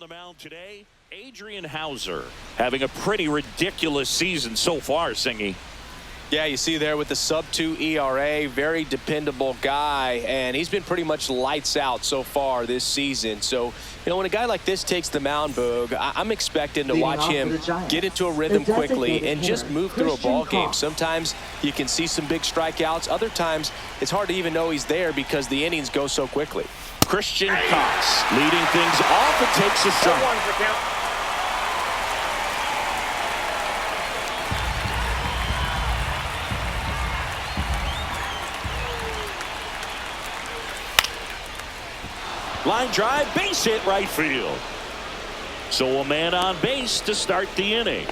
The mound today, Adrian Hauser having a pretty ridiculous season so far, Singy. Yeah, you see there with the sub-2 ERA, very dependable guy, and he's been pretty much lights out so far this season. So, you know, when a guy like this takes the mound, Boog, I'm expecting to watch him get into a rhythm quickly and just move through a ball game. Sometimes you can see some big strikeouts. Other times it's hard to even know he's there because the innings go so quickly. Christian Cox leading things off and takes a strike. Line drive, base hit right field. So a man on base to start the inning.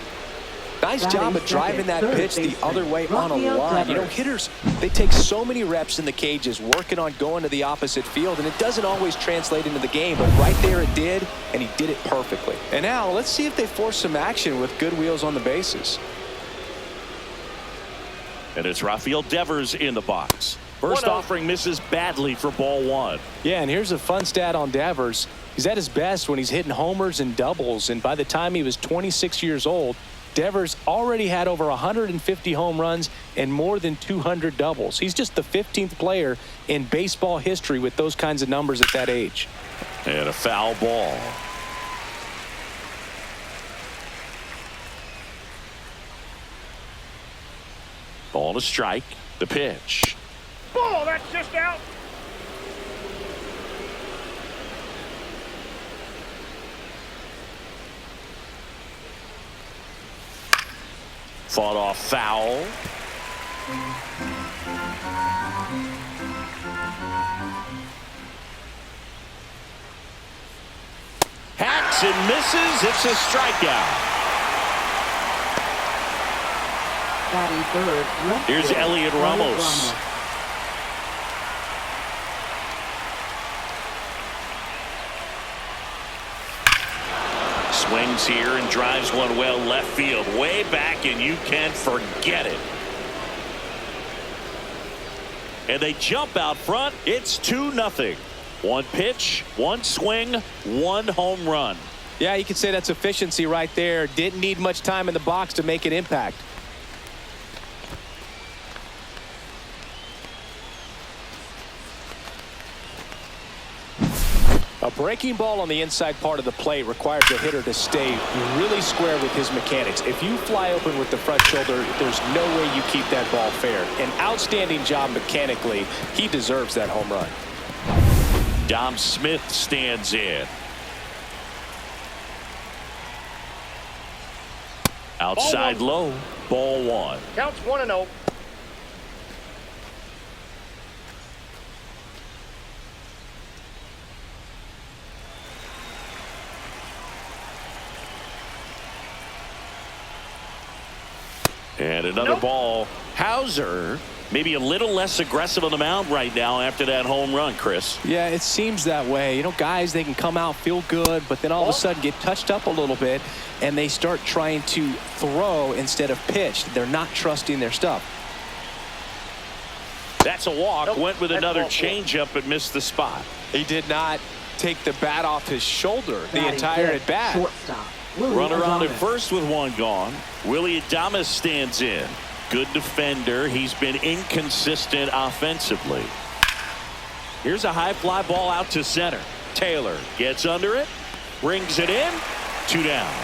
Nice job of driving that pitch the other way on a line. You know, hitters, they take so many reps in the cages working on going to the opposite field, and it doesn't always translate into the game, but right there it did, and he did it perfectly. And now let's see if they force some action with good wheels on the bases. And it's Rafael Devers in the box. First offering misses badly for ball one. Yeah, and here's a fun stat on Devers. He's at his best when he's hitting homers and doubles, and by the time he was 26 years old, Devers already had over 150 home runs and more than 200 doubles. He's just the 15th player in baseball history with those kinds of numbers at that age. And a foul ball. Ball to strike. The pitch. Ball, that's just out. Fought off foul. Hacks and misses. It's a strikeout. Here's Elliot Ramos. Swings here and drives one well left field, way back, and you can forget it. And they jump out front. It's 2-0. One pitch, one swing, one home run. Yeah, you could say that's efficiency right there. Didn't need much time in the box to make an impact. A breaking ball on the inside part of the plate requires the hitter to stay really square with his mechanics. If you fly open with the front shoulder, there's no way you keep that ball fair. An outstanding job mechanically. He deserves that home run. Dom Smith stands in. Outside low, ball one. Counts 1-0. And another ball. Hauser maybe a little less aggressive on the mound right now after that home run, Chris. Yeah, it seems that way. You know, guys, they can come out, feel good, but then all of a sudden get touched up a little bit, and they start trying to throw instead of pitch. They're not trusting their stuff. That's a walk. Went with another changeup and missed the spot. He did not take the bat off his shoulder the entire at bat. Shortstop. Runner on at first with one gone. Willie Adames stands in. Good defender. He's been inconsistent offensively. Here's a high fly ball out to center. Taylor gets under it, brings it in, 2 down.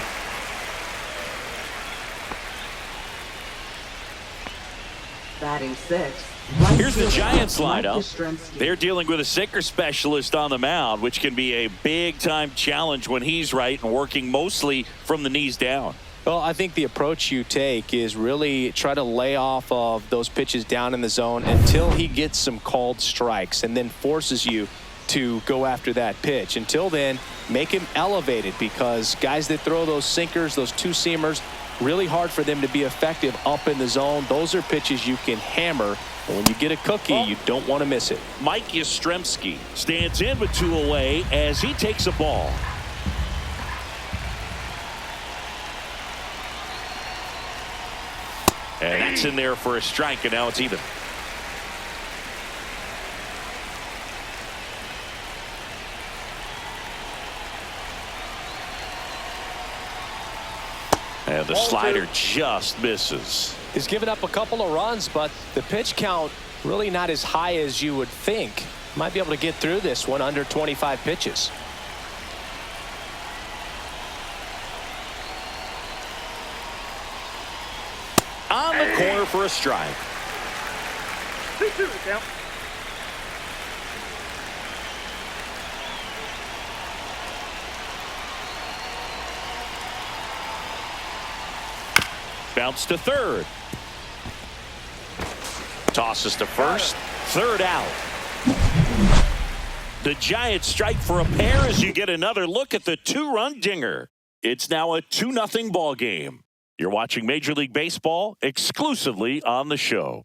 Batting sixth. Here's the Giants lineup. They're dealing with a sinker specialist on the mound, which can be a big-time challenge when he's right and working mostly from the knees down. Well, I think the approach you take is really try to lay off of those pitches down in the zone until he gets some called strikes and then forces you to go after that pitch. Until then, make him elevated, because guys that throw those sinkers, those two-seamers, really hard for them to be effective up in the zone. Those are pitches you can hammer. And when you get a cookie, you don't want to miss it. Mike Yastrzemski stands in with 2 away as he takes a ball. And that's in there for a strike, and now it's even. And the slider just misses. He's given up a couple of runs, but the pitch count really not as high as you would think. Might be able to get through this one under 25 pitches. On the corner for a strike. 2-2 count. Bounce to third. Tosses to first. Third out. The Giants strike for a pair as you get another look at the two-run dinger. It's now a 2-0 ball game. You're watching Major League Baseball exclusively on the show.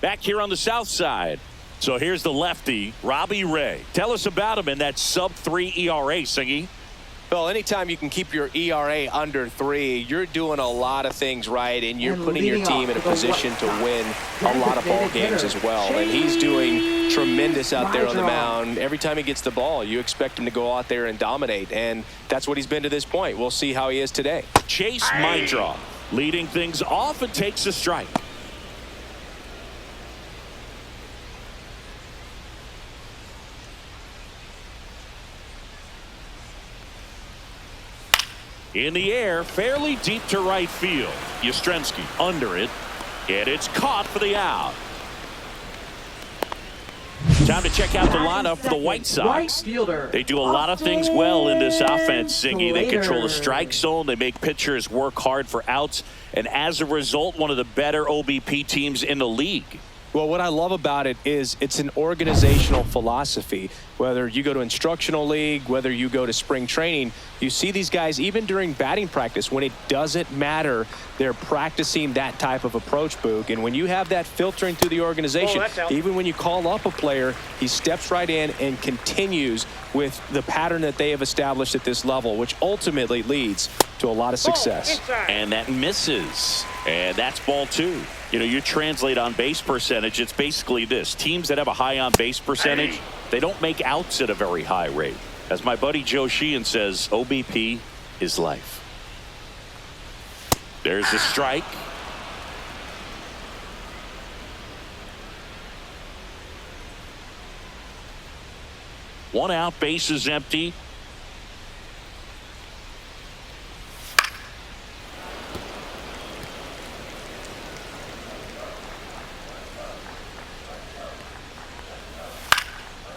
Back here on the south side. So here's the lefty, Robbie Ray. Tell us about him in that sub-3 ERA, Singy. Well, anytime you can keep your ERA under 3, you're doing a lot of things right, and you're putting your team in a position to win a lot of ball games as well. And he's doing tremendous out there on the mound. Every time he gets the ball, you expect him to go out there and dominate, and that's what he's been to this point. We'll see how he is today. Chase Mindra leading things off and takes a strike. In the air, fairly deep to right field. Yastrzemski under it, and it's caught for the out. Time to check out the lineup for the White Sox. They do a lot of things well in this offense, Singy. They control the strike zone. They make pitchers work hard for outs, and as a result, one of the better OBP teams in the league. Well, what I love about it is it's an organizational philosophy. Whether you go to instructional league, whether you go to spring training, you see these guys even during batting practice when it doesn't matter. They're practicing that type of approach, Boog. And when you have that filtering through the organization, even when you call up a player, he steps right in and continues with the pattern that they have established at this level, which ultimately leads to a lot of success. And that misses. And that's ball 2. You know, you translate on base percentage, it's basically this. Teams that have a high on base percentage, they don't make outs at a very high rate. As my buddy Joe Sheehan says, OBP is life. There's a strike. One out, base is empty.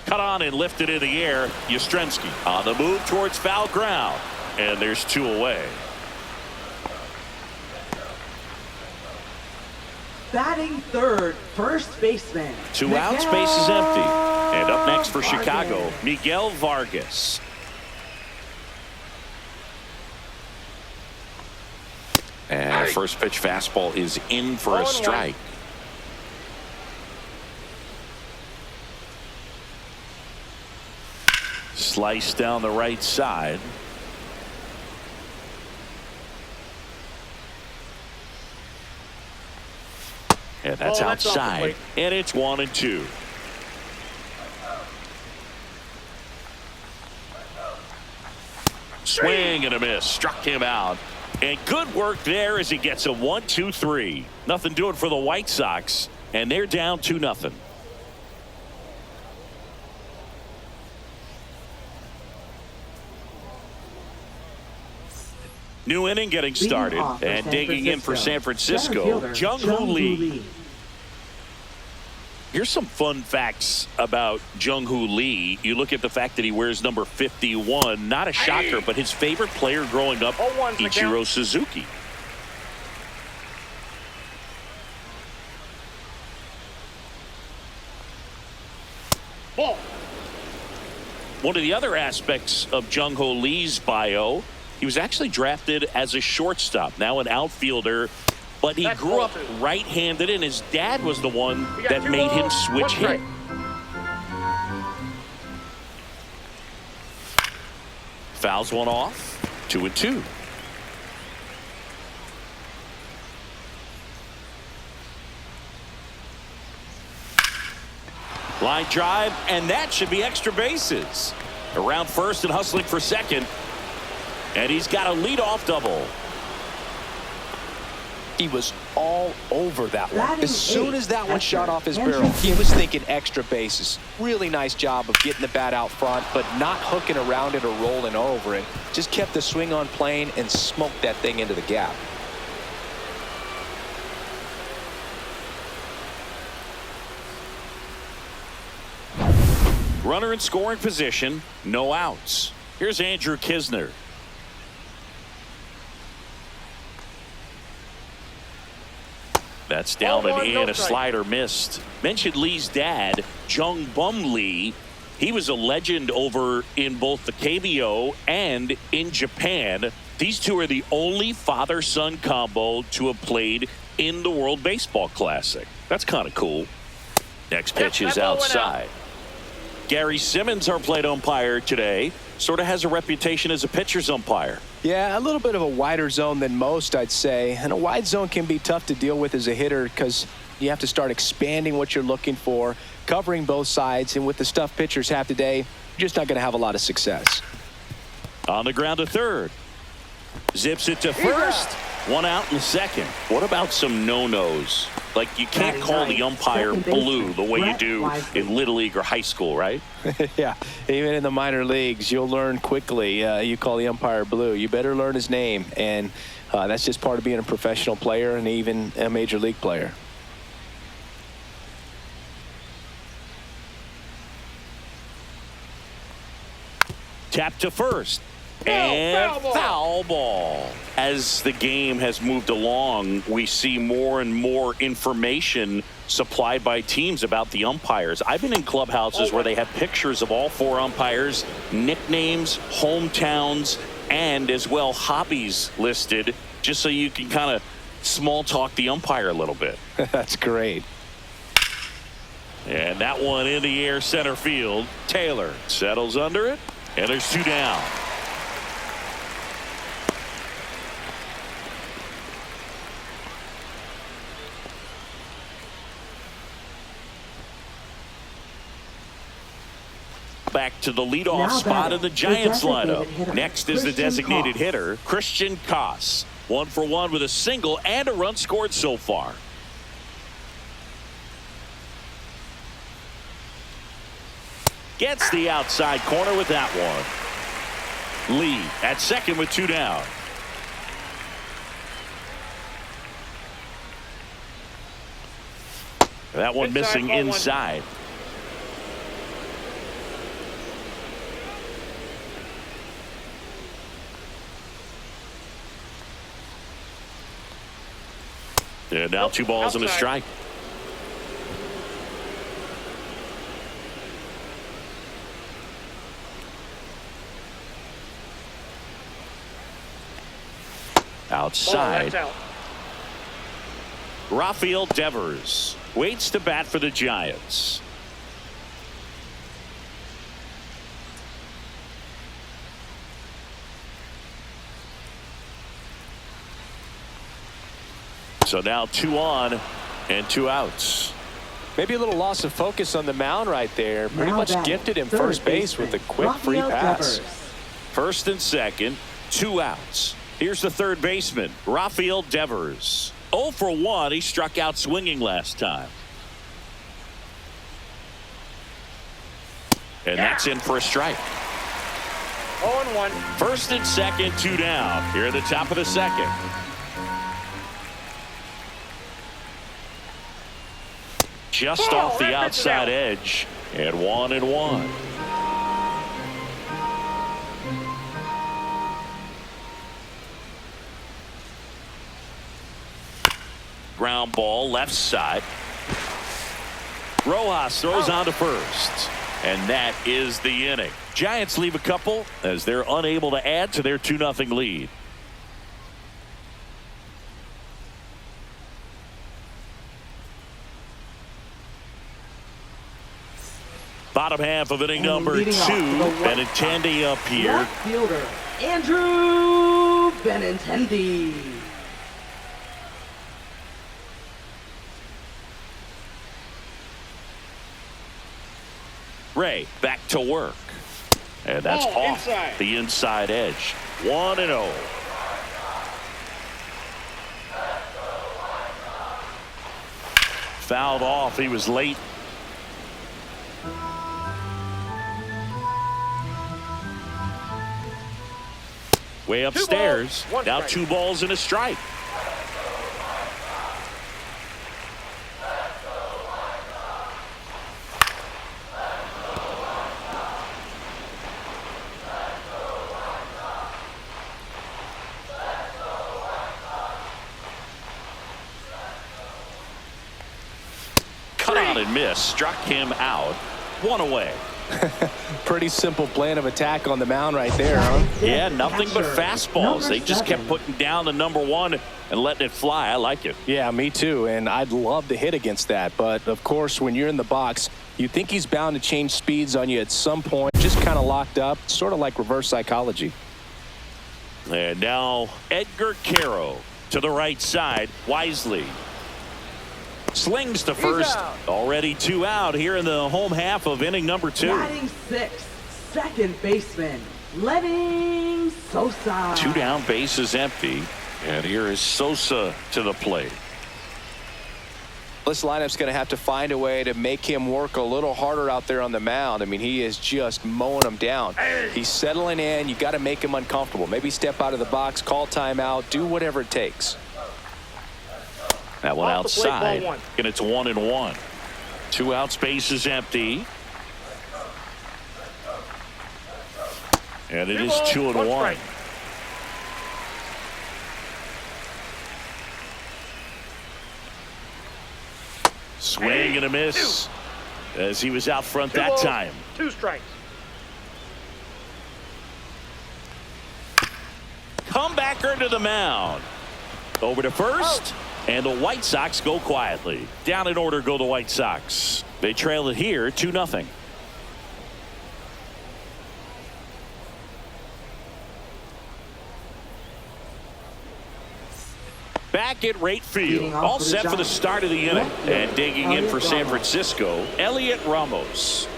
Cut on and lifted in the air. Yastrzemski on the move towards foul ground. And there's 2 away. Batting third, first baseman. 2 outs, base is empty. And up next for Chicago, Miguel Vargas. And first pitch fastball is in for a strike. Slice down the right side. And that's outside. And it's 1-2. Swing and a miss. Struck him out. And good work there as he gets a 1-2-3. Nothing doing for the White Sox. And they're down 2-0. New inning getting started, and digging in for San Francisco, Jung Hoo Lee. Here's some fun facts about Jung Hoo Lee. You look at the fact that he wears number 51. Not a shocker, but his favorite player growing up, Ichiro Suzuki. Ball. One of the other aspects of Jung Hoo Lee's bio, he was actually drafted as a shortstop, now an outfielder, but he grew up right-handed, and his dad was the one that made him switch hit. Fouls one off. 2-2. Line drive, and that should be extra bases. Around first and hustling for second. And he's got a leadoff double. He was all over that one. Batting As soon as that one eighth, shot off his Andrew barrel, he was thinking extra bases. Really nice job of getting the bat out front, but not hooking around it or rolling over it. Just kept the swing on plane and smoked that thing into the gap. Runner in scoring position, no outs. Here's Andrew Kisner. That's down and in. A slider missed. Mentioned Lee's dad, Jung Bum Lee. He was a legend over in both the KBO and in Japan. These two are the only father-son combo to have played in the World Baseball Classic. That's kind of cool. Next pitch is outside. Gary Simmons, our plate umpire today, sort of has a reputation as a pitcher's umpire. Yeah, a little bit of a wider zone than most, I'd say. And a wide zone can be tough to deal with as a hitter because you have to start expanding what you're looking for, covering both sides. And with the stuff pitchers have today, you're just not going to have a lot of success. On the ground to third. Zips it to first. One out in the second. What about some no-nos? Like, you can't call the umpire blue the way you do in Little League or high school, right? Yeah, even in the minor leagues, you'll learn quickly. You call the umpire blue. You better learn his name. And that's just part of being a professional player and even a major league player. Tap to first. And foul ball. As the game has moved along, we see more and more information supplied by teams about the umpires. I've been in clubhouses where they have pictures of all four umpires, nicknames, hometowns, and as well hobbies listed, just so you can kind of small talk the umpire a little bit. That's great. And that one in the air center field. Taylor settles under it, and there's two down. Back to the leadoff spot of the Giants lineup. Next is the designated hitter, Christian Koss. 1 for 1 with a single and a run scored so far. Gets the outside corner with that one. Lee at second with two down. That one missing inside. And now 2 balls and a strike. Outside. Rafael Devers waits to bat for the Giants. So now 2 on and 2 outs. Maybe a little loss of focus on the mound right there. Pretty much gifted him first base with a quick free pass. First and second, 2 outs. Here's the third baseman, Rafael Devers. 0 for 1. He struck out swinging last time. And that's in for a strike. 0-1. First and second, 2 down. Here at the top of the second. Just off the outside edge. And 1-1. Ground ball left side. Rojas throws on to first. And that is the inning. Giants leave a couple as they're unable to add to their 2-0 lead. Bottom half of inning number 2. Benintendi up here. Left fielder, Andrew Benintendi. Ray back to work. And that's off inside. the inside edge. 1-0. Fouled off. He was late. Way upstairs. Now 2 balls and a strike. Cut on and miss. Struck him out. 1 away. Pretty simple plan of attack on the mound right there, huh? Yeah, nothing but fastballs. They just kept putting down the #1 and letting it fly. I like it. Yeah, me too. And I'd love to hit against that. But, of course, when you're in the box, you think he's bound to change speeds on you at some point. Just kind of locked up, sort of like reverse psychology. And now Edgar Caro to the right side. Wisely slings to first. Already 2 out here in the home half of inning number 2. Batting 6th, second baseman, Lenny Sosa. 2 down, bases empty. And here is Sosa to the plate. This lineup's going to have to find a way to make him work a little harder out there on the mound. I mean, he is just mowing them down. He's settling in. You got to make him uncomfortable. Maybe step out of the box, call timeout, do whatever it takes. That one Off the plate, outside, ball 1. and it's 1-1. 2 out, space is empty. And it is 2-1. Swing and a miss as he was out front that time. 2 strikes. Comebacker to the mound. Over to first. And the White Sox go quietly. Down in order go the White Sox. They trail it here 2-0. Back at right field. All set for the start of the inning. And digging in for San Francisco, Elliot Ramos.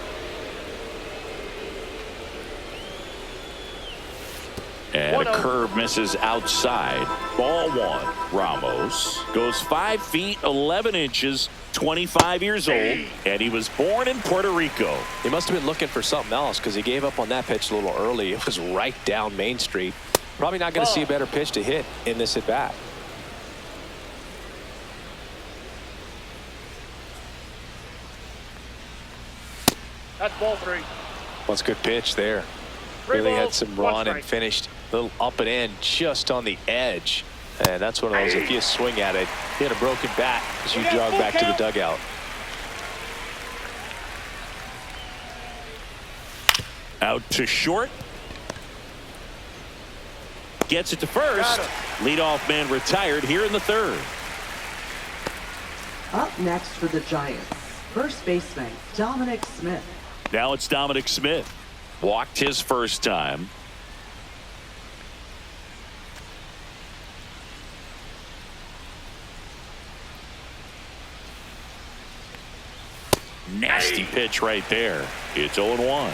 And a curve misses outside. Ball 1. Ramos goes 5 feet 11 inches, 25 years old, and he was born in Puerto Rico. He must have been looking for something else because he gave up on that pitch a little early. It was right down Main Street. Probably not going to see a better pitch to hit in this at bat. That's ball 3. That's a good pitch there. 3 Really balls, had some 1 run and strike. finished a little up and in just on the edge. And that's one of those, if you swing at it, hit a broken bat as you jog back to the dugout. Out to short. Gets it to first. Leadoff man retired here in the 3rd. Up next for the Giants, first baseman, Dominic Smith. Now it's Dominic Smith. Walked his first time. Nasty pitch right there. It's 0-1.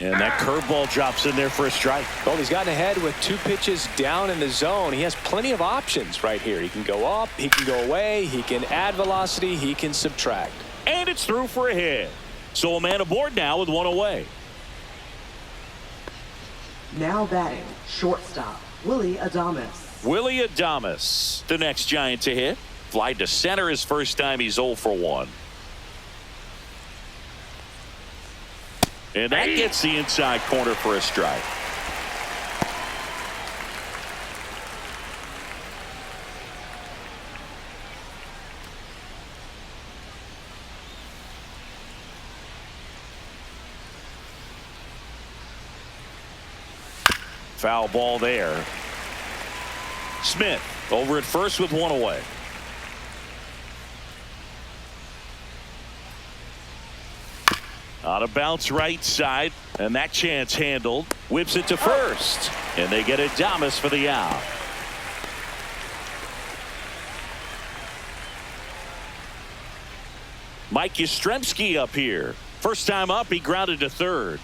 And that curveball drops in there for a strike. Well, he's gotten ahead with 2 pitches down in the zone. He has plenty of options right here. He can go up, he can go away, he can add velocity, he can subtract. And it's through for a hit. So a man aboard now with 1 away. Now batting, shortstop, Willie Adames. Willie Adames, the next Giant to hit. Fly to center his first time. He's 0 for 1. And that gets the inside corner for a strike. Foul ball there. Smith over at first with 1 away. On a bounce right side, and that chance handled. Whips it to first, and they get Adames for the out. Mike Yastrzemski up here. First time up, he grounded to third.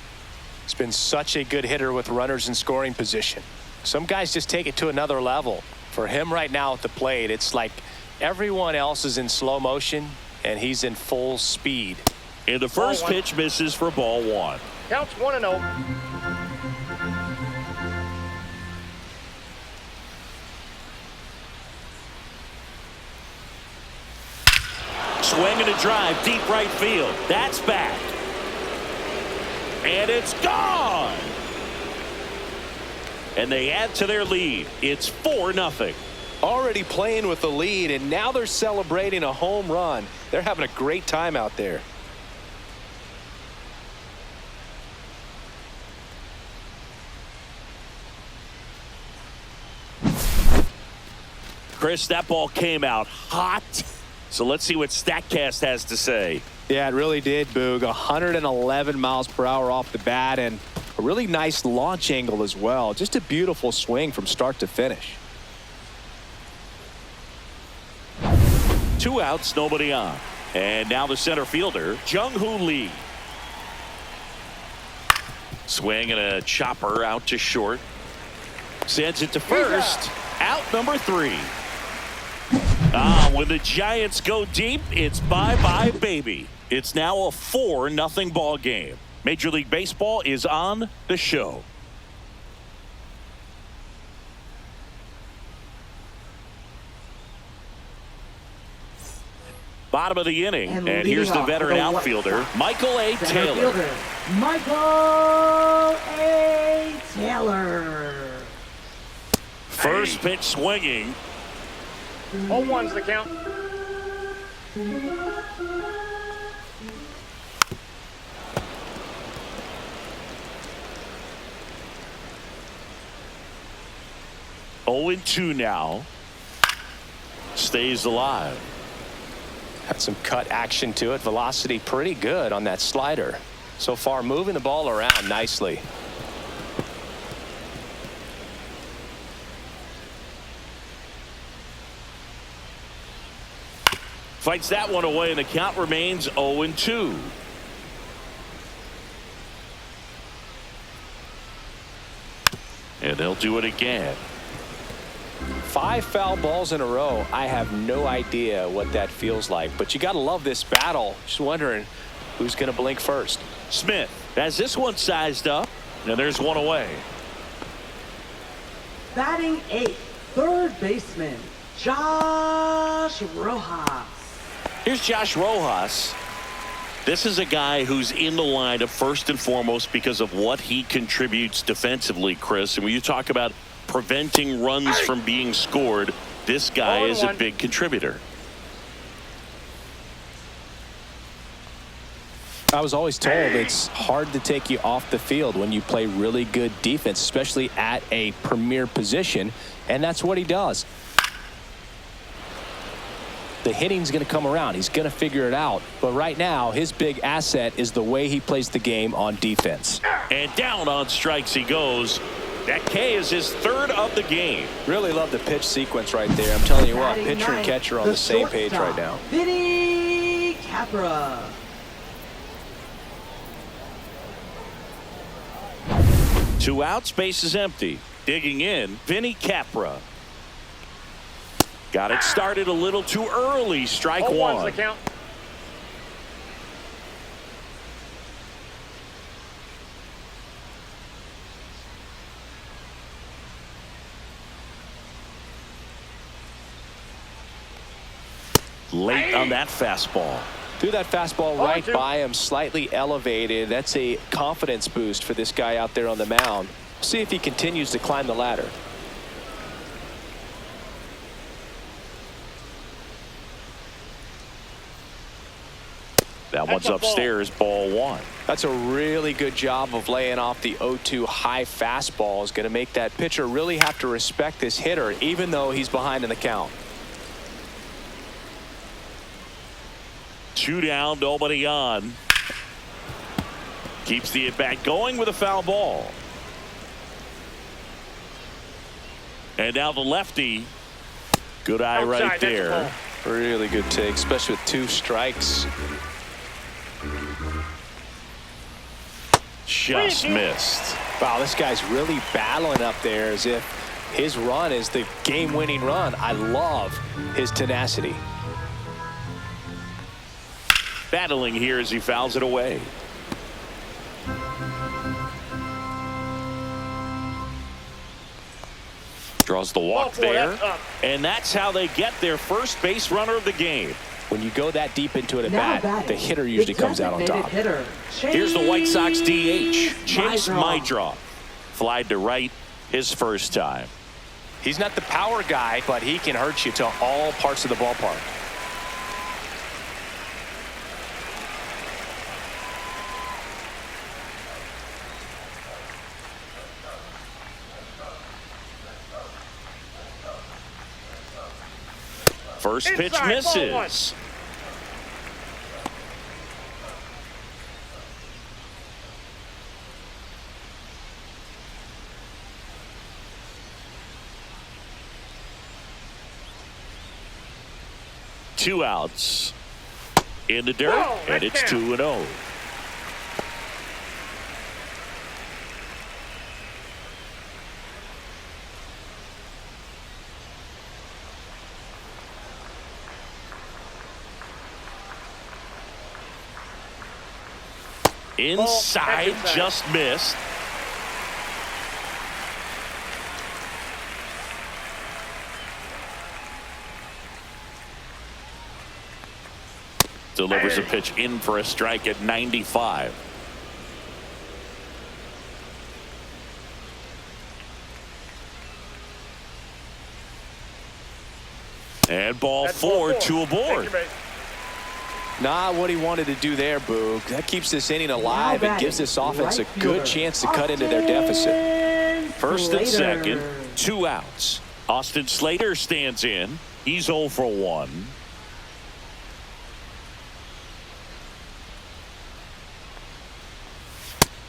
He's been such a good hitter with runners in scoring position. Some guys just take it to another level. For him right now at the plate, it's like everyone else is in slow motion and he's in full speed. And the first pitch misses for ball one. Counts 1-0. Swing and a drive, deep right field. That's back. And it's gone. And they add to their lead. It's 4-0. Already playing with the lead, and now they're celebrating a home run. They're having a great time out there. Chris, that ball came out hot. So let's see what StatCast has to say. Yeah, it really did, Boog. 111 miles per hour off the bat, and a really nice launch angle as well. Just a beautiful swing from start to finish. 2 outs, nobody on. And now the center fielder, Jung Hoo Lee. Swing and a chopper out to short. Sends it to first. Out number 3. When the Giants go deep, it's bye-bye, baby. It's now a 4-0 ball game. Major League Baseball is on the show. Bottom of the inning, and here's the veteran outfielder, Michael A. Taylor. Michael A. Taylor. First pitch swinging. 0-1's the count. Oh, 2 now. Stays alive. Had some cut action to it. Velocity pretty good on that slider. So far moving the ball around nicely. Fights that one away, and the count remains 0-2. And they'll do it again. 5 foul balls in a row. I have no idea what that feels like, but you got to love this battle. Just wondering who's going to blink first. Smith has this one sized up, and there's one away. Batting 8th, third baseman, Josh Rojas. Here's Josh Rojas. This is a guy who's in the lineup first and foremost because of what he contributes defensively, Chris. And when you talk about preventing runs from being scored, this guy is a big contributor. I was always told it's hard to take you off the field when you play really good defense, especially at a premier position, and that's what he does. The hitting's going to come around. He's going to figure it out. But right now, his big asset is the way he plays the game on defense. And down on strikes he goes. That K is his 3rd of the game. Really love the pitch sequence right there. I'm telling you what, pitcher and catcher are on the same page right now. Vinny Capra. Two outs, base is empty. Digging in, Vinny Capra. Got it started a little too early. Strike 1. The count. Late on that fastball. Threw that fastball right by him, slightly elevated. That's a confidence boost for this guy out there on the mound. See if he continues to climb the ladder. That one's upstairs, ball 1. That's a really good job of laying off the 0-2 high fastball. Is going to make that pitcher really have to respect this hitter, even though he's behind in the count. 2 down, nobody on. Keeps the at-bat going with a foul ball. And now the lefty. Good eye right there. Really good take, especially with 2 strikes. just missed. Wow, this guy's really battling up there as if his run is the game-winning run. I love his tenacity. Battling here as he fouls it away. Draws the walk there. And that's how they get their first base runner of the game. When you go that deep into it at bat, the hitter usually comes out on top. Here's the White Sox DH, Chase Mydroff. Flied to right his first time. He's not the power guy, but he can hurt you to all parts of the ballpark. First pitch misses. Two outs in the dirt, and it's 2-0. Inside, just missed. Delivers a pitch in for a strike at 95. And ball four, two aboard. Not what he wanted to do there, Boog. That keeps this inning alive and gives this offense a good chance to cut into their deficit. First and second, 2 outs. Austin Slater stands in. He's 0 for 1.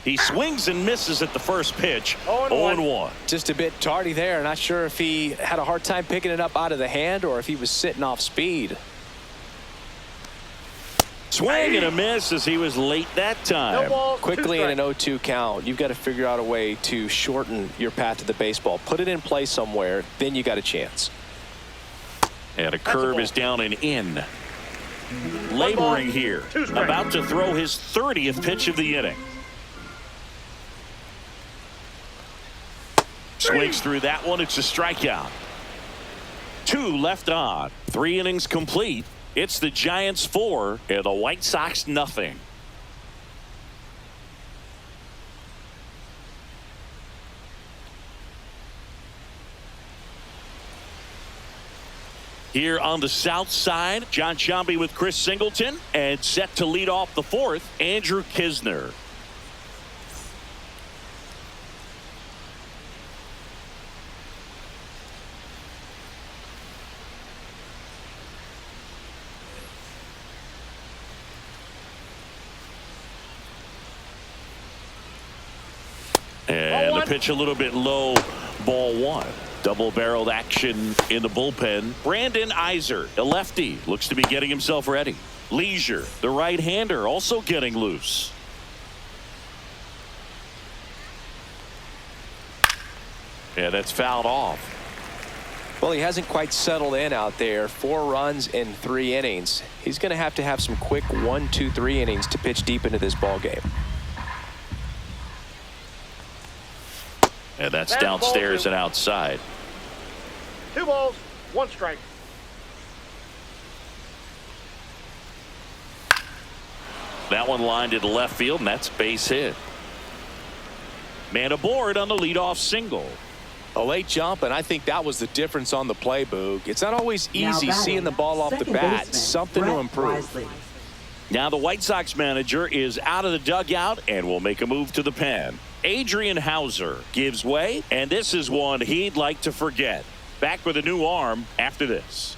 He swings and misses at the first pitch. 0-1. Just a bit tardy there. Not sure if he had a hard time picking it up out of the hand or if he was sitting off speed. Swing and a miss as he was late that time. Quickly in an 0-2 count, you've got to figure out a way to shorten your path to the baseball. Put it in play somewhere, then you got a chance. And a curve is down and in. Laboring here. About to throw his 30th pitch of the inning. Swings through that one. It's a strikeout. 2 left on. 3 innings complete. It's the Giants 4 and the White Sox nothing. Here on the south side, John Sciambi with Chris Singleton, and set to lead off the 4th, Andrew Kisner. And the pitch a little bit low, ball 1. Double-barreled action in the bullpen. Brandon Iser, a lefty, looks to be getting himself ready. Leisure, the right-hander, also getting loose. Yeah, that's fouled off. Well, he hasn't quite settled in out there. 4 runs in 3 innings. He's going to have some quick 1, 2, 3 innings to pitch deep into this ball game. And that's downstairs and outside. 2 balls, 1 strike. That one lined into left field, and that's base hit. Man aboard on the leadoff single. A late jump, and I think that was the difference on the play, Boog. It's not always easy seeing the ball off the bat. Something to improve. Now the White Sox manager is out of the dugout and will make a move to the pen. Adrian Hauser gives way, and this is one he'd like to forget. Back with a new arm after this.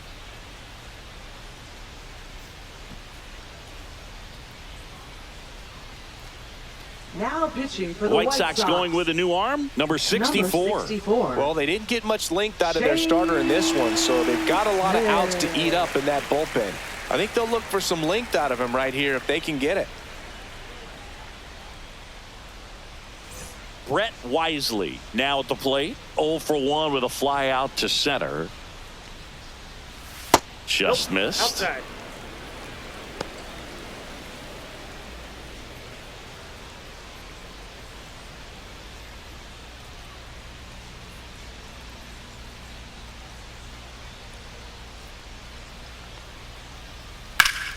Now pitching for the White Sox going with a new arm, number 64. Well, they didn't get much length out of their starter in this one, so they've got a lot of outs to eat up in that bullpen. I think they'll look for some length out of him right here if they can get it. Brett Wisely now at the plate. 0 for 1 with a fly out to center. Just missed. Outside.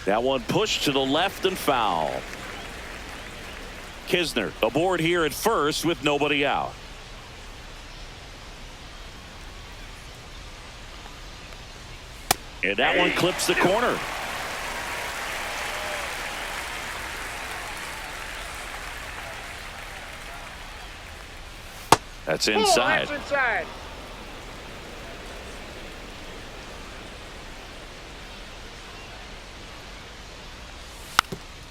That one pushed to the left and foul. Kisner aboard here at first with nobody out. And that one clips the corner. That's inside. Oh, that's inside.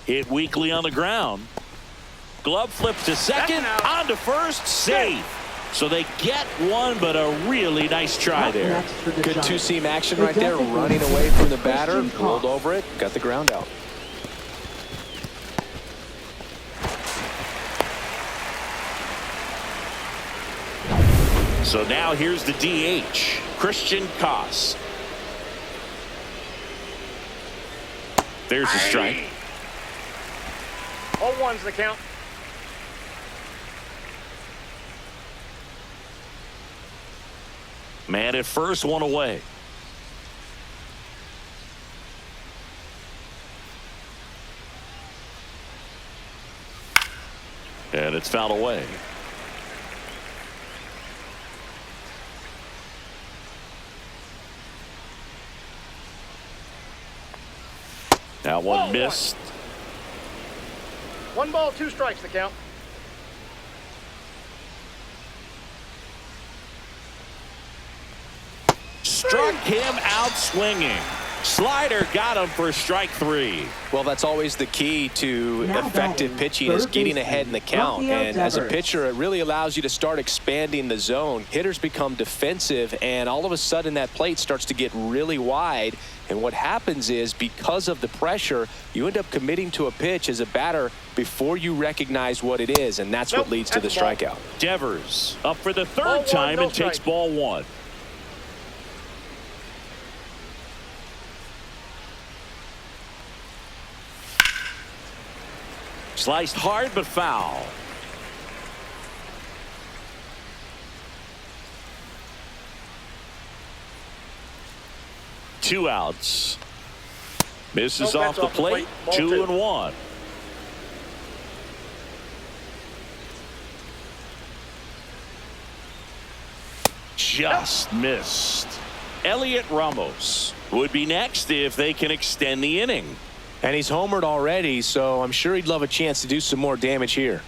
Hit weakly on the ground. Glove flip to second. On to first. Safe. So they get one, but a really nice try there. Good two-seam action right there. Running away from the batter. Rolled over it. Got the ground out. So now here's the DH. Christian Koss. There's a strike. 0-1's the count. Man at first, one away. And it's fouled away. That one missed. 1 ball, 2 strikes the count. Struck him out swinging. Slider got him for strike 3. Well, that's always the key to effective pitching, is getting ahead in the count. And as a pitcher, it really allows you to start expanding the zone. Hitters become defensive, and all of a sudden that plate starts to get really wide. And what happens is, because of the pressure, you end up committing to a pitch as a batter before you recognize what it is, and that's what leads to the strikeout. Devers up for the third time and takes ball 1. Sliced hard but foul. Two outs. Misses off the plate. 2-1. Just missed. Elliot Ramos would be next if they can extend the inning. And he's homered already, so I'm sure he'd love a chance to do some more damage here.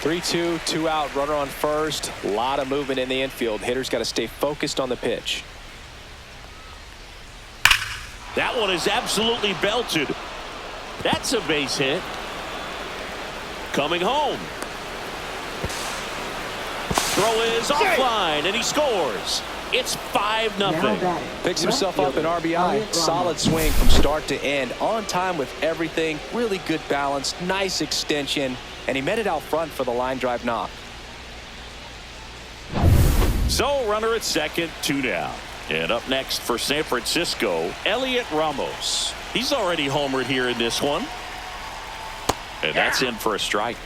3-2, 2 out, runner on first. A lot of movement in the infield. Hitter's got to stay focused on the pitch. That one is absolutely belted. That's a base hit. Coming home. Throw is offline, and he scores. It's 5-0. Picks himself up an RBI. Solid swing from start to end. On time with everything. Really good balance. Nice extension. And he met it out front for the line drive knock. So runner at second, 2 down. And up next for San Francisco, Elliot Ramos. He's already homered here in this one. And that's in for a strike.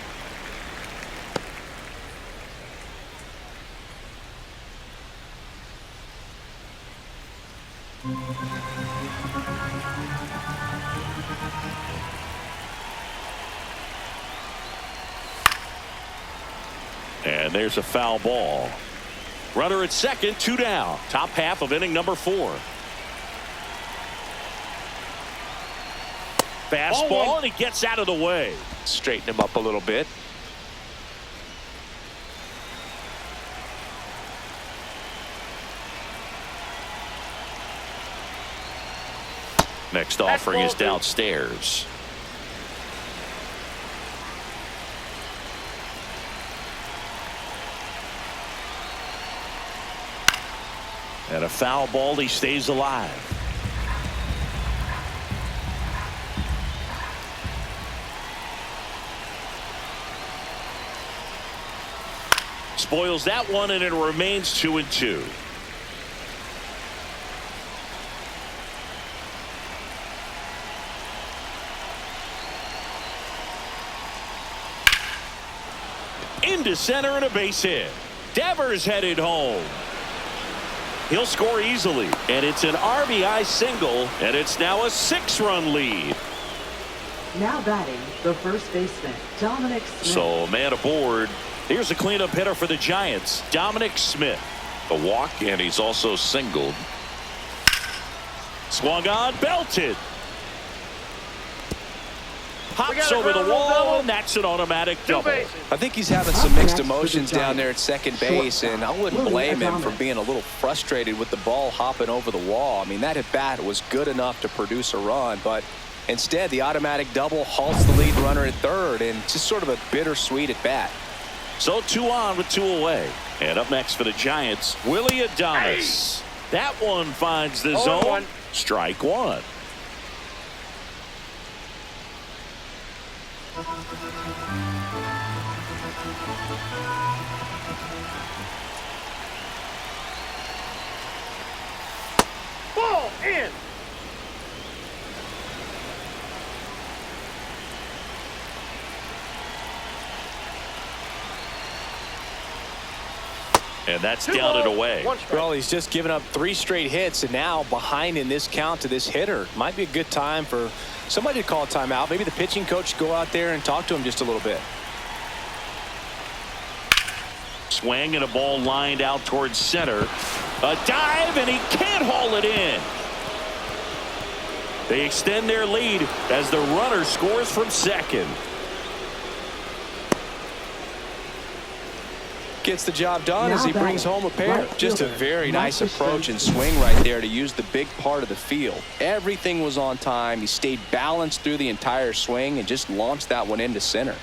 And there's a foul ball. Runner at second, 2 down. Top half of inning number 4. Fastball, and he gets out of the way. Straighten him up a little bit. Next offering is downstairs. And a foul ball, he stays alive. spoils that one, and it remains 2-2. Into center and a base hit. Devers headed home. He'll score easily, and it's an RBI single, and it's now a 6-run lead. Now batting, the first baseman, Dominic Smith. So man aboard. Here's a cleanup hitter for the Giants, Dominic Smith. A walk, and he's also singled. Swung on, belted. Hops over the wall, and that's an automatic double. I think he's having some mixed emotions down there at second base, and I wouldn't blame him for being a little frustrated with the ball hopping over the wall. I mean, that at bat was good enough to produce a run, but instead the automatic double halts the lead runner at third, and just sort of a bittersweet at bat. So 2 on with 2 away. And up next for the Giants, Willie Adames. That one finds the zone. Strike one. Ball in. And that's down and away. Well, he's just given up 3 straight hits, and now behind in this count to this hitter. Might be a good time for somebody to call a timeout. Maybe the pitching coach go out there and talk to him just a little bit. Swing and a ball lined out towards center. A dive, and he can't haul it in. They extend their lead as the runner scores from second. Gets the job done as he brings home a pair. Just a very nice approach and swing right there to use the big part of the field. Everything was on time. He stayed balanced through the entire swing and just launched that one into center.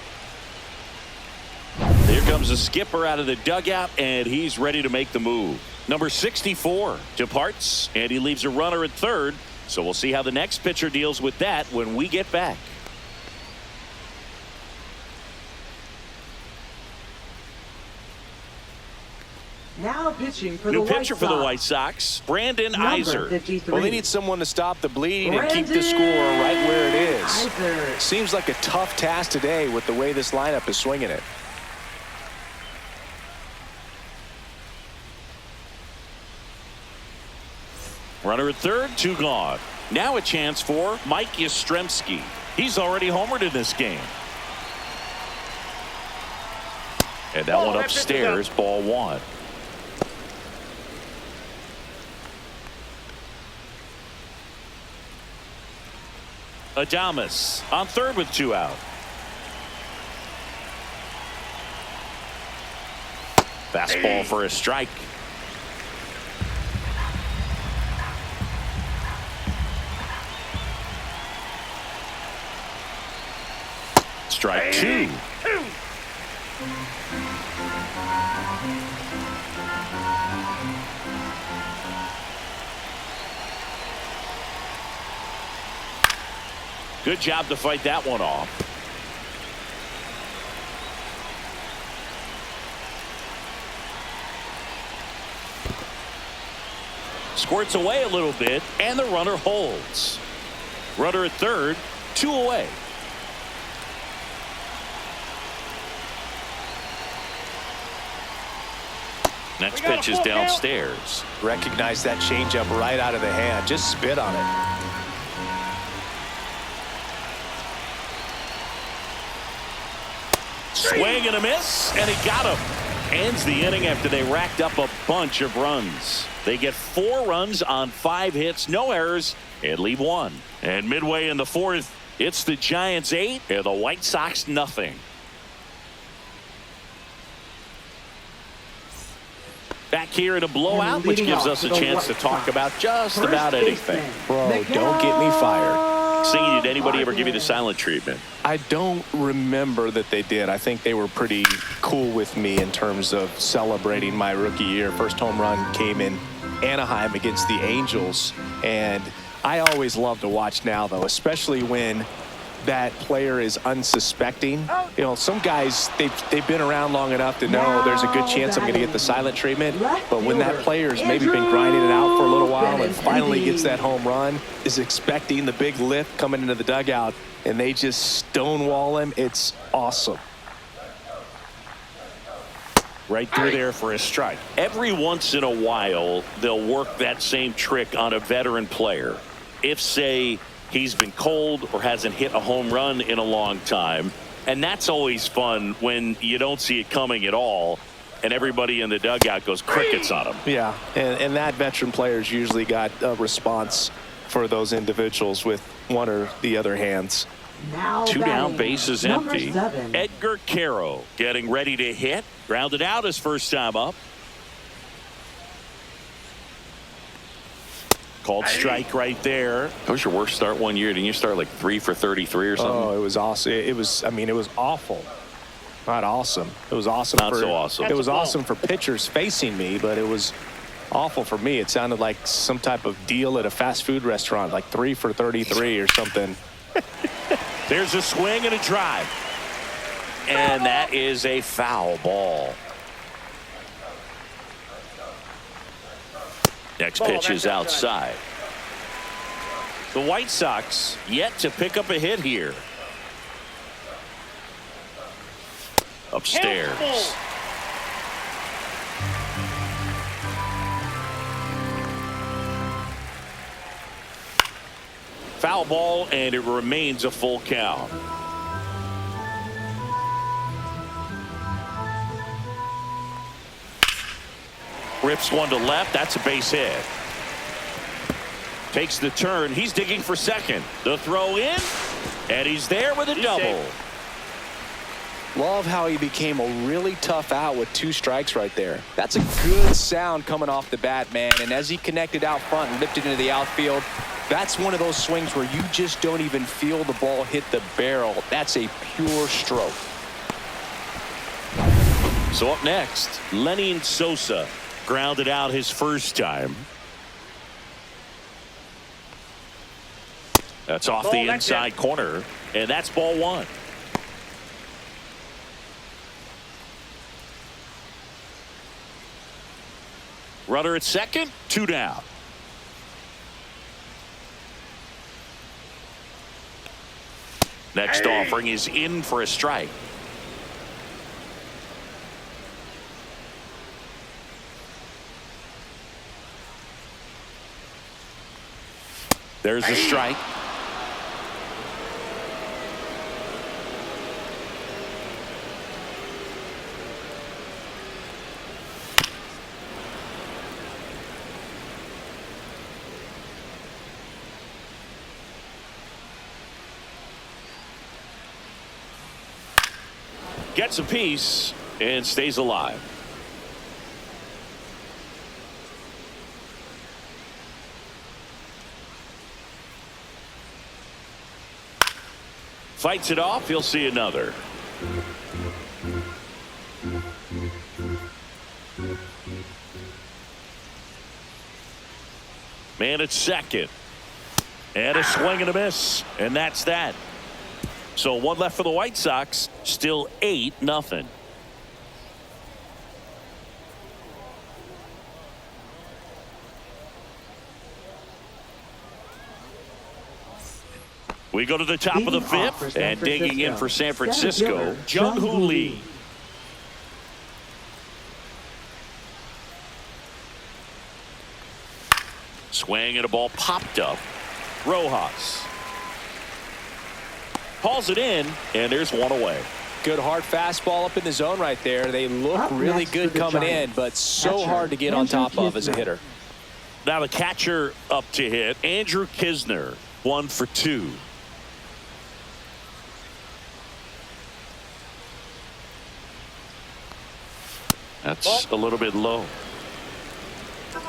Here comes the skipper out of the dugout, and he's ready to make the move. Number 64 departs, and he leaves a runner at third. So we'll see how the next pitcher deals with that when we get back. Now pitching for New the pitcher for the White Sox, Brandon Iser. 53. Well, they need someone to stop the bleeding and keep the score right where it is. Iser. Seems like a tough task today with the way this lineup is swinging it. Runner at third, 2 gone. Now a chance for Mike Yastrzemski. He's already homered in this game. And that one upstairs, ball 1. Adames on third with 2 out. Fastball for a strike. Strike 2. Good job to fight that one off. Squirts away a little bit, and the runner holds. Runner at third, 2 away. Next pitch is downstairs. Recognize that changeup right out of the hand. Just spit on it. Swing and a miss, and he got him. Ends the inning after they racked up a bunch of runs. They get 4 runs on 5 hits, no errors, and leave 1. And midway in the 4th, it's the Giants 8 and the White Sox nothing. Back here in a blowout, which gives us a chance to talk about just about anything. Bro, don't get me fired. Singing, did anybody ever give you the silent treatment? I don't remember that they did. I think they were pretty cool with me in terms of celebrating my rookie year. First home run came in Anaheim against the Angels, and I always love to watch now, though, especially when that player is unsuspecting. You know, some guys, they've been around long enough to know there's a good chance I'm going to get the silent treatment. But when that player's maybe been grinding it out for a little while and finally gets that home run, is expecting the big lift coming into the dugout, and they just stonewall him, it's awesome. Right through there for a strike. Every once in a while, they'll work that same trick on a veteran player. If, say, he's been cold or hasn't hit a home run in a long time. And that's always fun when you don't see it coming at all and everybody in the dugout goes crickets on him. Yeah, and that veteran player's usually got a response for those individuals with one or the other hands. Now Two down, bases number empty. 7. Edgar Caro getting ready to hit. Grounded out his first time up. Called strike right there. That was your worst start one year. Didn't you start like 3 for 33 or something? Oh, it was awesome. It was, I mean, it was awful. Not awesome. It was awesome. Not so awesome. It was awesome for pitchers facing me, but it was awful for me. It sounded like some type of deal at a fast food restaurant, like 3 for 33 or something. There's a swing and a drive. And that is a foul ball. Next pitch is outside. The White Sox yet to pick up a hit here. Upstairs. Foul ball, and it remains a full count. Rips one to left. That's a base hit. Takes the turn. He's digging for second. The throw in, and he's there with a double. Love how he became a really tough out with 2 strikes right there. That's a good sound coming off the bat, man. And as he connected out front and lifted into the outfield, that's one of those swings where you just don't even feel the ball hit the barrel. That's a pure stroke. So up next, Lenny Sosa grounded out his first time. That's off the inside corner, and that's ball 1. Runner at second, 2 down. Next offering is in for a strike. There's a strike. Gets a piece and stays alive. Fights it off. He'll see another. Man at second. And a swing and a miss. And that's that. So 1 left for the White Sox. Still 8-0. We go to the top of the 5th, and digging in for San Francisco, Jung Hoo Lee. Swing and a ball popped up. Rojas hauls it in, and there's 1 away. Good hard fastball up in the zone right there. They look really good coming in, but so hard to get on top of as a hitter. Now the catcher up to hit, Andrew Kisner, 1 for 2. That's a little bit low.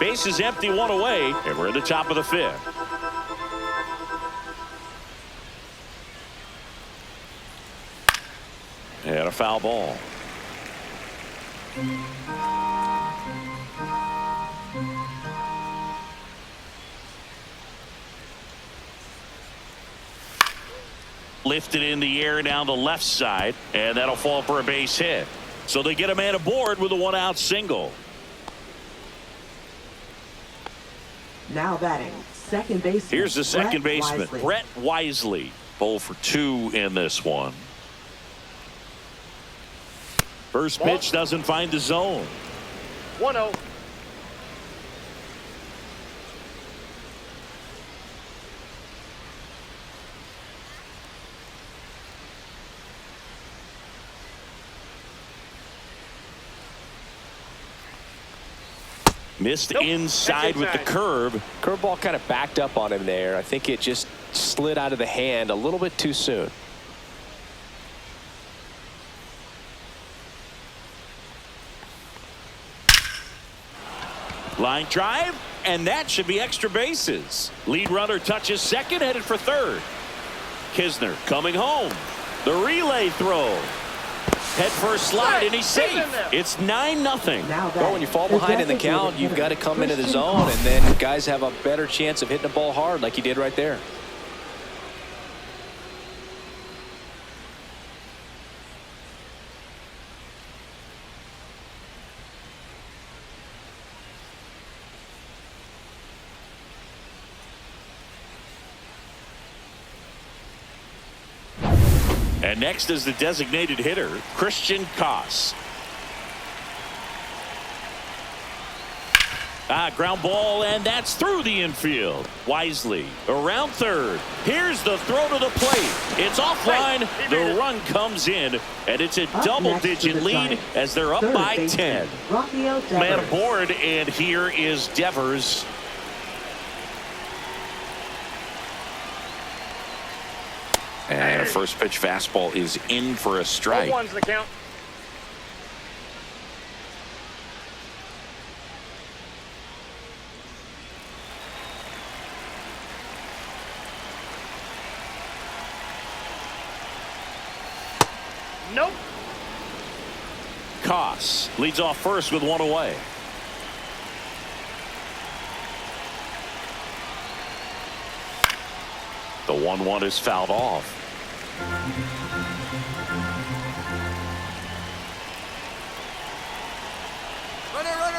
Base is empty, 1 away, and we're at the top of the 5th. And a foul ball. lifted in the air down the left side, and that'll fall for a base hit. So they get a man aboard with a 1-out single. Now batting, second baseman. Here's the second Brett baseman, Wisely. Brett Wisely. 0 for 2 in this one. First pitch doesn't find the zone. 1-0. Missed Nope. inside That's with the inside. curve. Curveball kind of backed up on him there. I think it just slid out of the hand a little bit too soon. Line drive, and that should be extra bases. Lead runner touches second, headed for third. Kisner coming home. The relay throw. Head first slide, and he's safe. It's 9-0. Now Well, when you fall behind in the count, you've got to come into the zone, and then guys have a better chance of hitting the ball hard like he did right there. And next is the designated hitter, Christian Koss. Ground ball, and that's through the infield. Wisely around third. Here's the throw to the plate. It's offline. The run comes in, and it's a double-digit lead as they're up by 10. Man aboard, and here is Devers. And a first pitch fastball is in for a strike. 1's the count. Nope. Koss leads off first with 1 away. The 1-1 is fouled off.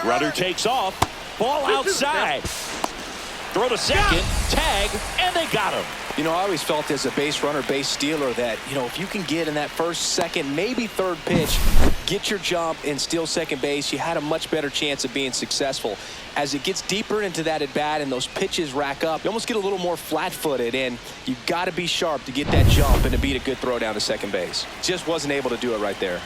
Runner takes off. Ball outside. Throw to second. Tag. And they got him. You know, I always felt as a base runner, base stealer that, you know, if you can get in that first, second, maybe third pitch, get your jump and steal second base, you had a much better chance of being successful. As it gets deeper into that at bat and those pitches rack up, you almost get a little more flat-footed, and you've got to be sharp to get that jump and to beat a good throw down to second base. Just wasn't able to do it right there.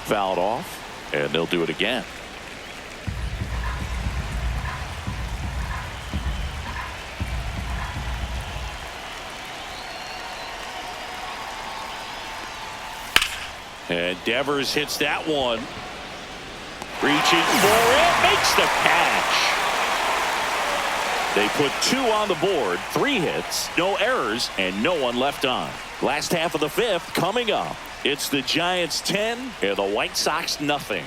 Fouled off, and they'll do it again. And Devers hits that one. Reaching for it, makes the catch. They put 2 on the board, 3 hits, no errors, and no one left on. Last half of the 5th coming up. It's the Giants 10 and the White Sox nothing.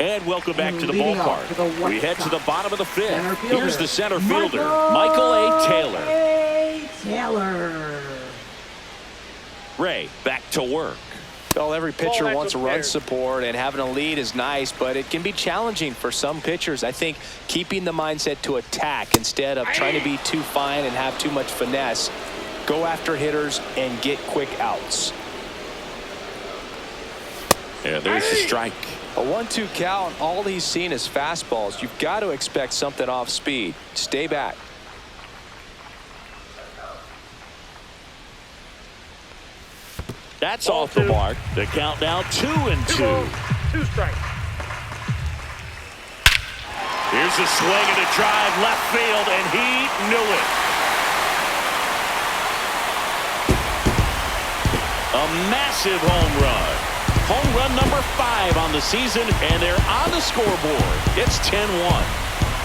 And welcome back to the ballpark. We head to the bottom of the 5th. Here's the center fielder, Michael A. Taylor. A. Taylor. Ray back to work. Well, every pitcher that's wants what run matters. support, and having a lead is nice, but it can be challenging for some pitchers. I think keeping the mindset to attack instead of trying to be too fine and have too much finesse. Go after hitters and get quick outs. And there's the strike. A 1-2 count, all he's seen is fastballs. You've got to expect something off speed. Stay back. That's off the mark. The count now 2-2. 2 strikes. Here's a swing and a drive left field, and he knew it. A massive home run. Home run number 5 on the season, and they're on the scoreboard. It's 10-1.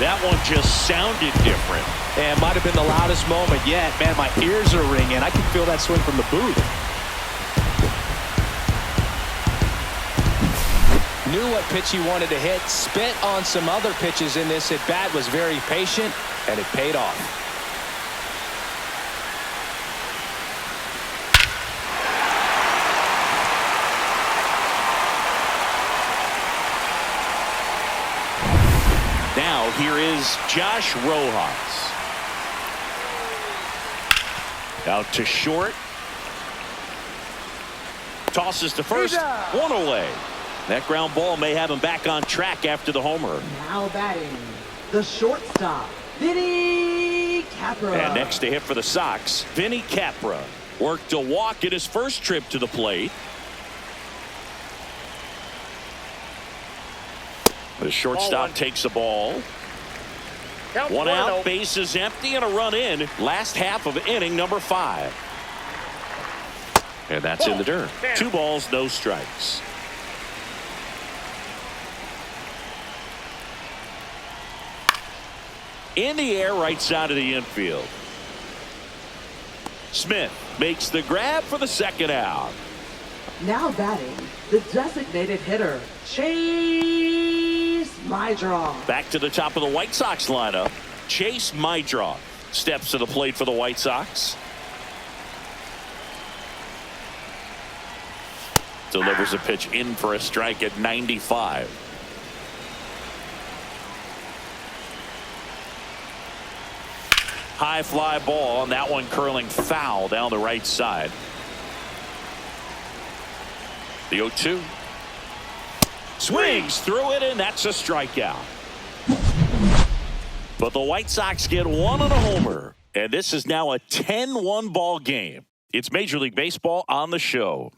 That one just sounded different. And might have been the loudest moment yet. Man, my ears are ringing. I can feel that swing from the booth. Knew what pitch he wanted to hit. Spit on some other pitches in this at bat. Was very patient, and it paid off. Now here is Josh Rojas. Out to short. Tosses to first. One away. That ground ball may have him back on track after the homer. Now batting, the shortstop, Vinny Capra. And next to hit for the Sox, Vinny Capra. Worked a walk in his first trip to the plate. The shortstop takes the ball. Count One out, 1-0. bases empty, and a run in. Last half of inning number 5. And that's in the dirt. 2 balls, no strikes. In the air, right side of the infield. Smith makes the grab for the second out. Now batting, the designated hitter, Chase Mydroff. Back to the top of the White Sox lineup. Chase Mydroff steps to the plate for the White Sox. Delivers a pitch in for a strike at 95. High fly ball, and that one curling foul down the right side. The 0-2. Swings through it, and that's a strikeout. But the White Sox get one on a homer, and this is now a 10-1 ball game. It's Major League Baseball on the show.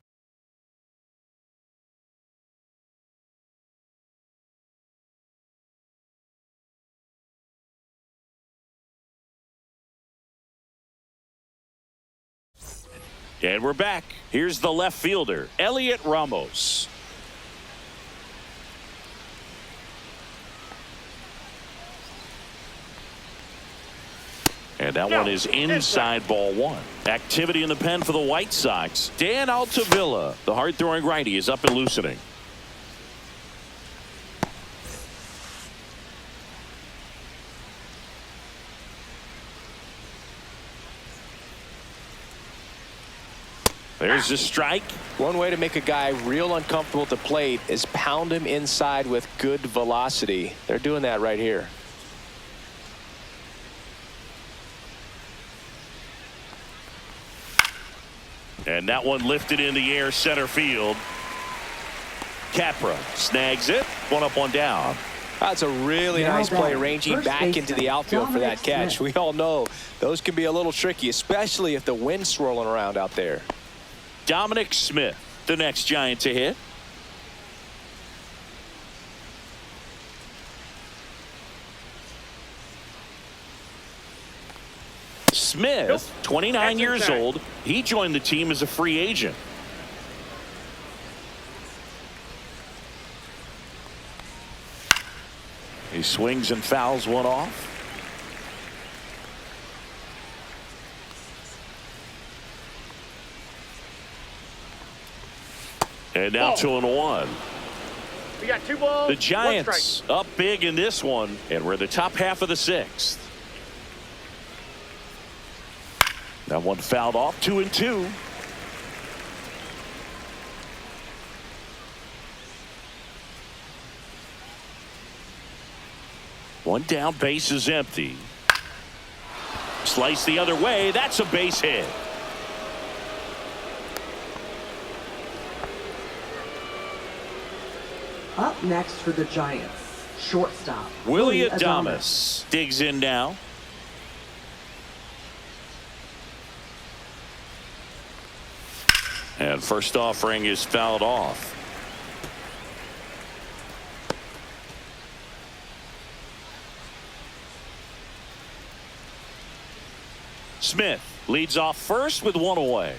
And we're back. Here's the left fielder, Elliot Ramos. And that one is inside ball 1. Activity in the pen for the White Sox. Dan Altavilla, the hard-throwing righty, is up and loosening. There's the strike. One way to make a guy real uncomfortable at the plate is pound him inside with good velocity. They're doing that right here. And that one lifted in the air, center field. Capra snags it. 1 up, 1 down. That's a really nice play, ranging back into the outfield for that catch. We all know those can be a little tricky, especially if the wind's swirling around out there. Dominic Smith, the next Giant to hit. Smith, 29 years old. He joined the team as a free agent. He swings and fouls one off. And now 2-1. We got 2 balls. The Giants up big in this one, and we're in the top half of the 6th. That one fouled off. 2-2. One down, base is empty. Slice the other way. That's a base hit. Up next for the Giants, shortstop, Willie Adames digs in now. And first offering is fouled off. Smith leads off first with 1 away.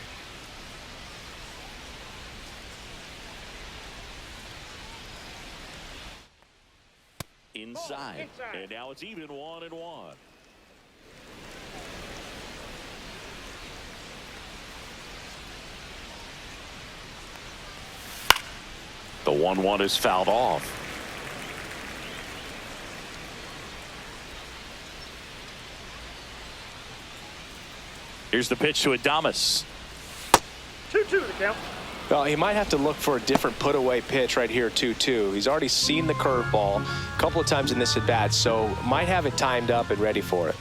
Inside. And now it's even 1-1. The The 1-1 is fouled off. Here's the pitch to Adames. 2-2 the count. Well, he might have to look for a different put-away pitch right here, 2-2. He's already seen the curveball a couple of times in this at-bat, so might have it timed up and ready for it.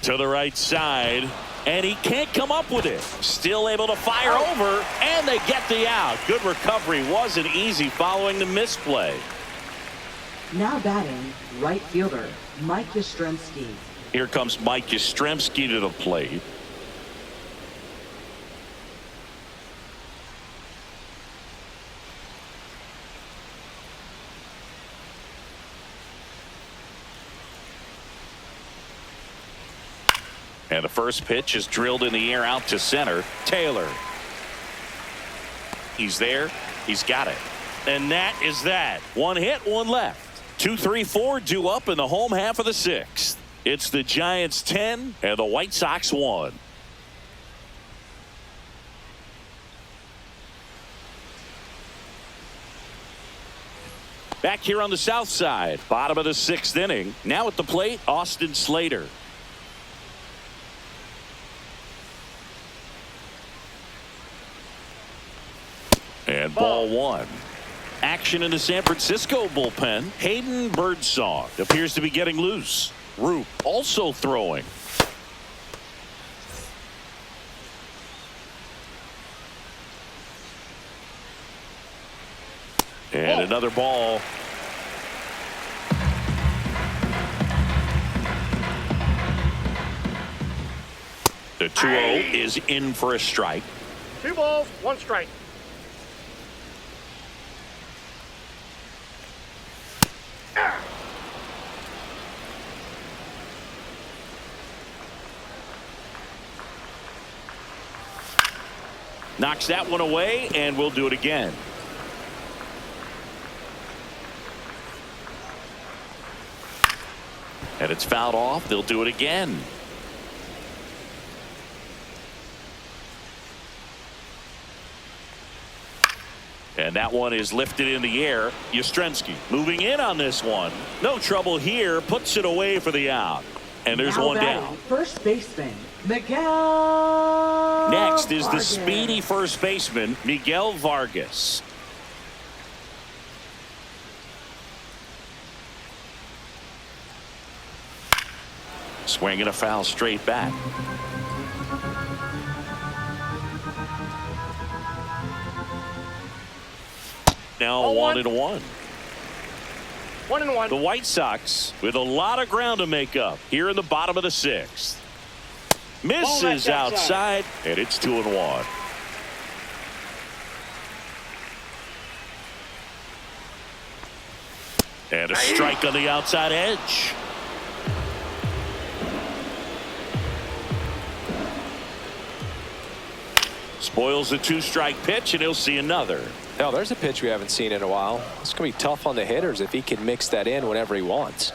To the right side, and he can't come up with it. Still able to fire over, and they get the out. Good recovery. Wasn't easy following the misplay. Now batting, right fielder, Mike Yastrzemski. Here comes Mike Yastrzemski to the plate. And the first pitch is drilled in the air out to center. Taylor. He's there. He's got it. And that is that. One hit, one left. 2, 3, 4 due up in the home half of the 6th. It's the Giants 10 and the White Sox 1. Back here on the south side, bottom of the 6th inning. Now at the plate, Austin Slater. And ball 1. Action in the San Francisco bullpen. Hayden Birdsong appears to be getting loose. Roop also throwing. And another ball. The 2-0 is in for a strike. 2 balls, 1 strike. Knocks that one away, and we'll do it again. And it's fouled off. They'll do it again. And that one is lifted in the air. Yastrzemski moving in on this one. No trouble here. Puts it away for the out. And there's Now one batting, down. first baseman, Miguel Next is the Vargas. speedy first baseman, Miguel Vargas. Swinging a foul straight back. Now 1-1. 1-1. The White Sox with a lot of ground to make up here in the bottom of the 6th. Misses outside, and it's 2-1. And a strike on the outside edge. Spoils the 2-strike pitch, and he'll see another. Now, there's a pitch we haven't seen in a while. It's going to be tough on the hitters if he can mix that in whenever he wants.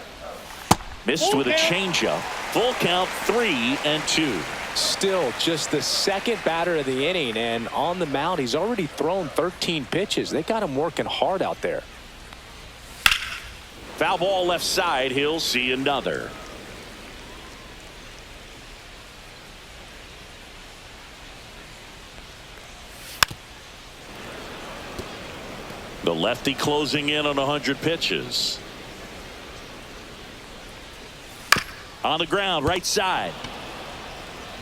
Missed with a changeup. Full count, 3-2. Still just the second batter of the inning, and on the mound, he's already thrown 13 pitches. They got him working hard out there. Foul ball left side. He'll see another. The lefty closing in on 100 pitches. On the ground, right side.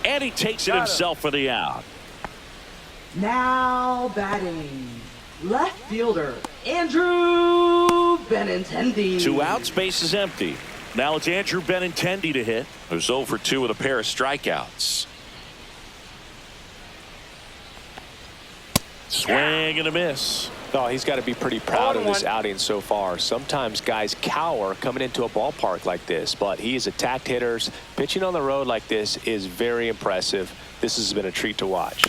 And he takes it himself for the out. Now batting, left fielder, Andrew Benintendi. 2 outs, base is empty. Now it's Andrew Benintendi to hit. Who's 0 for 2 with a pair of strikeouts. Swing and a miss. Oh, he's got to be pretty proud of this outing so far. Sometimes guys cower coming into a ballpark like this, but he's attacked hitters. Pitching on the road like this is very impressive. This has been a treat to watch.